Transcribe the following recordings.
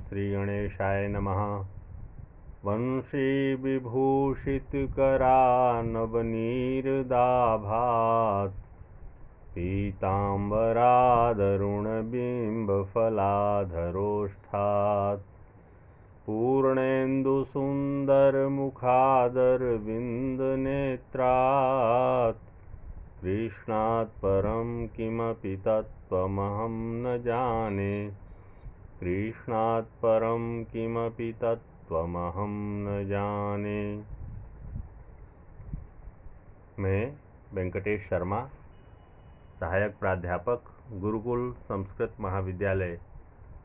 श्रीगणेशाय नमः। वंशी विभूषितकरानवनीरदाभात् पीताम्बरादरुणबिम्बफलाधरोष्ठात् पूर्णेन्दुसुन्दरमुखादरविन्दनेत्रात् कृष्णात् परं किमपि तत्त्वमहं न जाने। कृष्णात् परं किमपि तत्त्वमहं न जाने। मैं वेंकटेश शर्मा, सहायक प्राध्यापक, गुरुकुल संस्कृत महाविद्यालय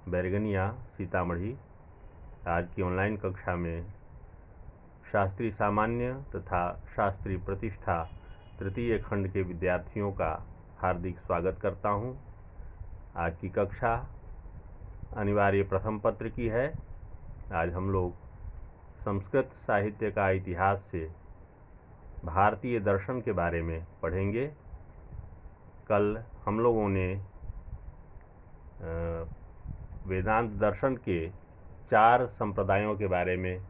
बैरगनिया सीतामढ़ी, आज की ऑनलाइन कक्षा में शास्त्री सामान्य तथा शास्त्री प्रतिष्ठा तृतीय खंड के विद्यार्थियों का हार्दिक स्वागत करता हूं। आज की कक्षा अनिवार्य प्रथम पत्र की है। आज हम लोग संस्कृत साहित्य का इतिहास से भारतीय दर्शन के बारे में पढ़ेंगे। कल हम लोगों ने वेदांत दर्शन के 4 संप्रदायों के बारे में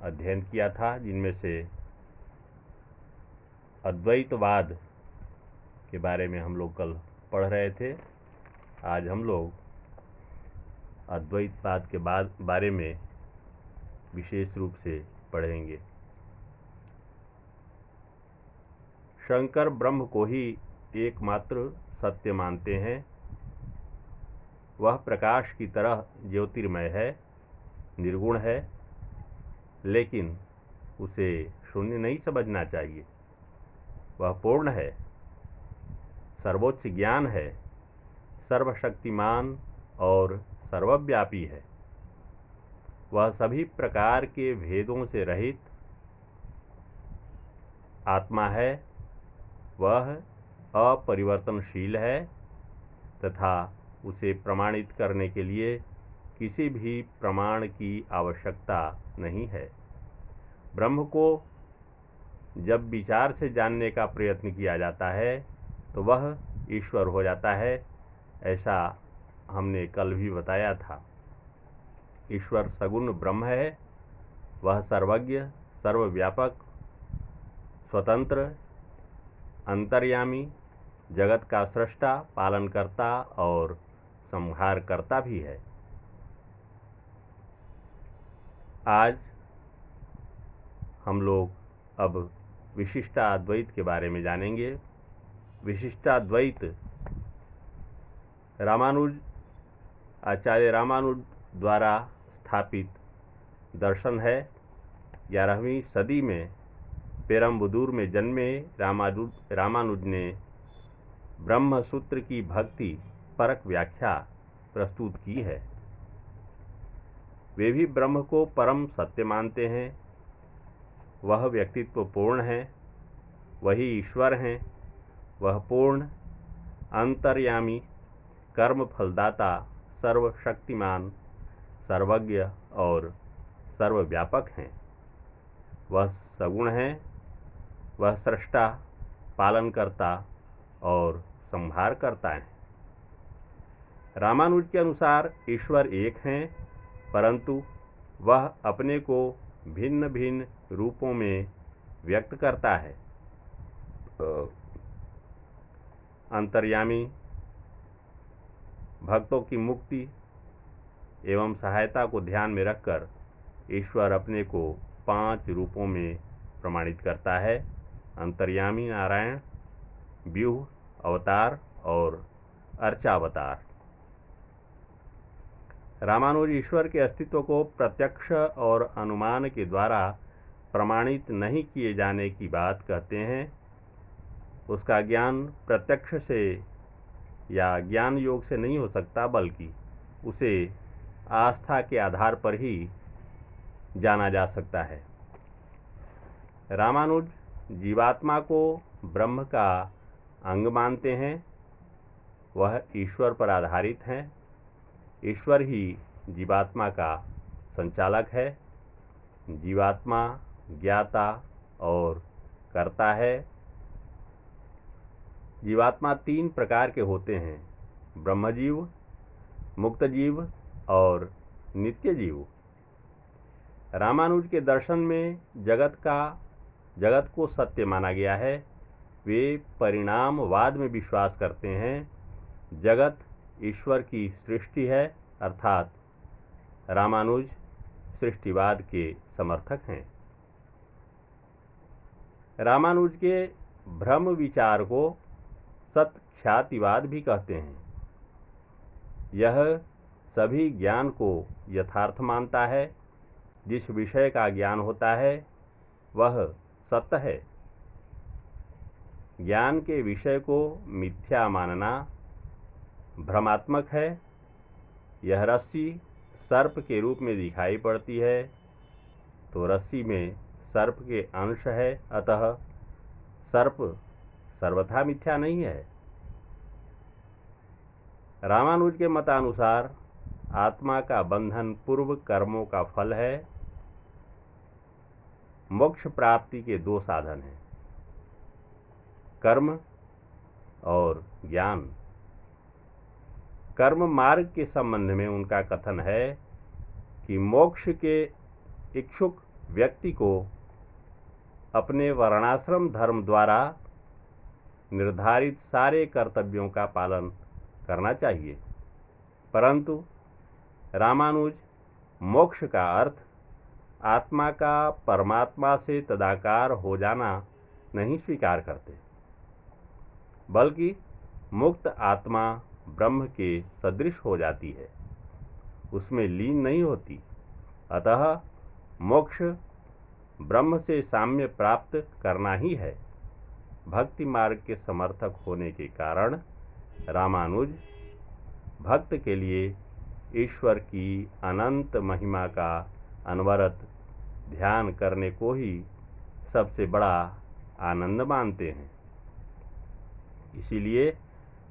अध्ययन किया था, जिनमें से अद्वैतवाद के बारे में हम लोग कल पढ़ रहे थे। आज हम लोग अद्वैतवाद के बारे में विशेष रूप से पढ़ेंगे। शंकर ब्रह्म को ही एकमात्र सत्य मानते हैं। वह प्रकाश की तरह ज्योतिर्मय है, निर्गुण है, लेकिन उसे शून्य नहीं समझना चाहिए। वह पूर्ण है, सर्वोच्च ज्ञान है, सर्वशक्तिमान और सर्वव्यापी है। वह सभी प्रकार के भेदों से रहित आत्मा है। वह अपरिवर्तनशील है तथा उसे प्रमाणित करने के लिए किसी भी प्रमाण की आवश्यकता नहीं है। ब्रह्म को जब विचार से जानने का प्रयत्न किया जाता है तो वह ईश्वर हो जाता है। ऐसा हमने कल भी बताया था। ईश्वर सगुण ब्रह्म है। वह सर्वज्ञ, सर्वव्यापक, स्वतंत्र, अंतर्यामी, जगत का सृष्टा, पालनकर्ता और संहारकर्ता भी है। आज हम लोग अब विशिष्टाद्वैत के बारे में जानेंगे। विशिष्टाद्वैत आचार्य रामानुज द्वारा स्थापित दर्शन है। 11वीं सदी में पेरम्बुदूर में जन्मे रामानुज ने ब्रह्म सूत्र की भक्ति परक व्याख्या प्रस्तुत की है। वे भी ब्रह्म को परम सत्य मानते हैं। वह व्यक्तित्व पूर्ण है, वही ईश्वर हैं। वह पूर्ण, अंतर्यामी, कर्म फलदाता, सर्वशक्तिमान, सर्वज्ञ और सर्वव्यापक हैं। वह सगुण हैं। वह सृष्टा, पालनकर्ता और संहारकर्ता हैं। रामानुज के अनुसार ईश्वर एक हैं, परंतु वह अपने को भिन्न भिन्न रूपों में व्यक्त करता है। अंतर्यामी, भक्तों की मुक्ति एवं सहायता को ध्यान में रखकर ईश्वर अपने को 5 रूपों में प्रमाणित करता है। अंतर्यामी नारायण, व्यूह, अवतार और अर्चावतार। रामानुज ईश्वर के अस्तित्व को प्रत्यक्ष और अनुमान के द्वारा प्रमाणित नहीं किए जाने की बात कहते हैं। उसका ज्ञान प्रत्यक्ष से या ज्ञान योग से नहीं हो सकता, बल्कि उसे आस्था के आधार पर ही जाना जा सकता है। रामानुज जीवात्मा को ब्रह्म का अंग मानते हैं। वह ईश्वर पर आधारित हैं। ईश्वर ही जीवात्मा का संचालक है। जीवात्मा ज्ञाता और कर्ता है। जीवात्मा 3 प्रकार के होते हैं: ब्रह्मजीव, मुक्तजीव और नित्य जीव। रामानुज के दर्शन में जगत को सत्य माना गया है। वे परिणामवाद में विश्वास करते हैं। जगत ईश्वर की सृष्टि है, अर्थात रामानुज सृष्टिवाद के समर्थक हैं। रामानुज के भ्रम विचार को सत्ख्यातिवाद भी कहते हैं। यह सभी ज्ञान को यथार्थ मानता है। जिस विषय का ज्ञान होता है वह सत्य है। ज्ञान के विषय को मिथ्या मानना भ्रमात्मक है। यह रस्सी सर्प के रूप में दिखाई पड़ती है तो रस्सी में सर्प के अंश है, अतः सर्प सर्वथा मिथ्या नहीं है। रामानुज के मतानुसार आत्मा का बंधन पूर्व कर्मों का फल है। मोक्ष प्राप्ति के दो साधन हैं, कर्म और ज्ञान। कर्म मार्ग के संबंध में उनका कथन है कि मोक्ष के इच्छुक व्यक्ति को अपने वर्णाश्रम धर्म द्वारा निर्धारित सारे कर्तव्यों का पालन करना चाहिए, परंतु रामानुज मोक्ष का अर्थ आत्मा का परमात्मा से तदाकार हो जाना नहीं स्वीकार करते, बल्कि मुक्त आत्मा ब्रह्म के सदृश हो जाती है, उसमें लीन नहीं होती। अतः मोक्ष ब्रह्म से साम्य प्राप्त करना ही है। भक्ति मार्ग के समर्थक होने के कारण रामानुज भक्त के लिए ईश्वर की अनंत महिमा का अनवरत ध्यान करने को ही सबसे बड़ा आनंद मानते हैं। इसीलिए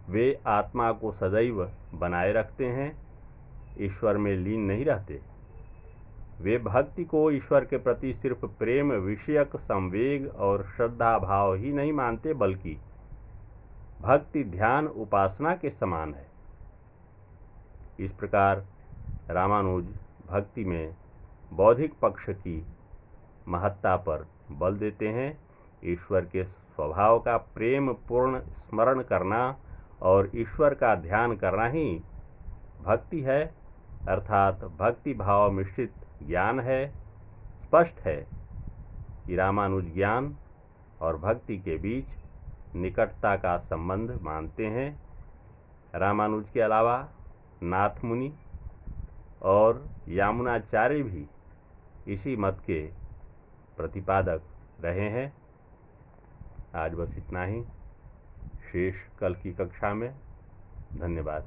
वे आत्मा को सदैव बनाए रखते हैं, ईश्वर में लीन नहीं रहते। वे भक्ति को ईश्वर के प्रति सिर्फ प्रेम विषयक संवेग और श्रद्धा भाव ही नहीं मानते, बल्कि भक्ति ध्यान उपासना के समान है। इस प्रकार रामानुज भक्ति में बौद्धिक पक्ष की महत्ता पर बल देते हैं। ईश्वर के स्वभाव का प्रेम पूर्ण स्मरण करना और ईश्वर का ध्यान करना ही भक्ति है, अर्थात भक्ति भाव मिश्रित ज्ञान है। स्पष्ट है कि रामानुज ज्ञान और भक्ति के बीच निकटता का संबंध मानते हैं। रामानुज के अलावा नाथ मुनि और यामुनाचार्य भी इसी मत के प्रतिपादक रहे हैं। आज बस इतना ही, शेष कल की कक्षा में। धन्यवाद।